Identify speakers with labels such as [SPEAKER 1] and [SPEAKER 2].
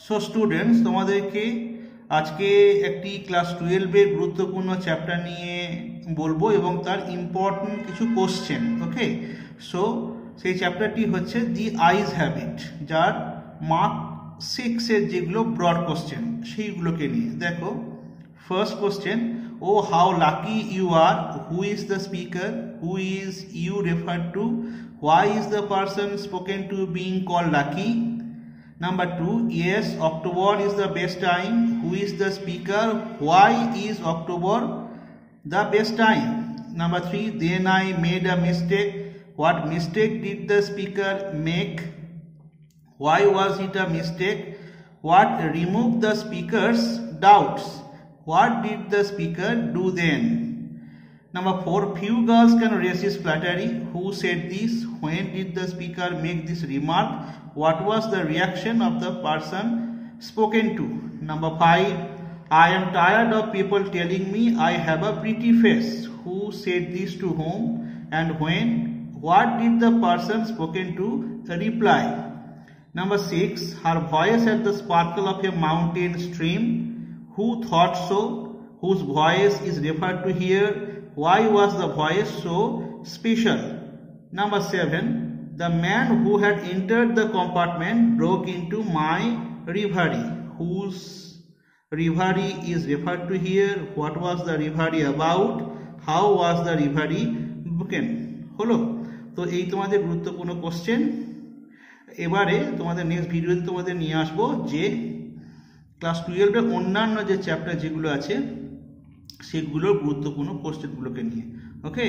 [SPEAKER 1] So students, তোমাদেরকে আজকে একটি ক্লাস 12 এর গুরুত্বপূর্ণ চ্যাপ্টার নিয়ে বলবো এবং তার ইম্পর্টেন্ট কিছু কোশ্চেন। ওকে, সো সেই চ্যাপ্টারটি হচ্ছে দি আইজ হ্যাবিট, যার মার্ক 6 এর যেগুলো ব্রড কোশ্চেন সেইগুলোকে নিয়ে। দেখো, first question, oh how lucky you are, who is the speaker, who is you refer to, why is the person spoken to being called lucky. Number 2, yes, October is the best time. Who is the speaker? Why is October the best time? Number 3, then I made a mistake. What mistake did the speaker make? Why was it a mistake? What removed the speaker's doubts? What did the speaker do then? Number 4, few girls can resist flattery. Who said this? When did the speaker make this remark? What was the reaction of the person spoken to? Number 5, I am tired of people telling me I have a pretty face. Who said this to whom and when? What did the person spoken to reply? Number 6, her voice had the sparkle of a mountain stream. Who thought so? Whose voice is referred to here? Why was the voice so special? Number 7, the man who had entered the compartment broke into my reverie. Whose reverie is referred to here? What was the reverie about? How was the reverie broken? হলো তো এই তোমাদের গুরুত্বপূর্ণ question. এবারে তোমাদের next ভিডিওতে তোমাদের নিয়ে আসবো যে ক্লাস 12 এর অন্যান্য যে চ্যাপ্টার যেগুলো আছে সেগুলোর গুরুত্বপূর্ণ কোশ্চেনগুলোকে নিয়ে। ওকে।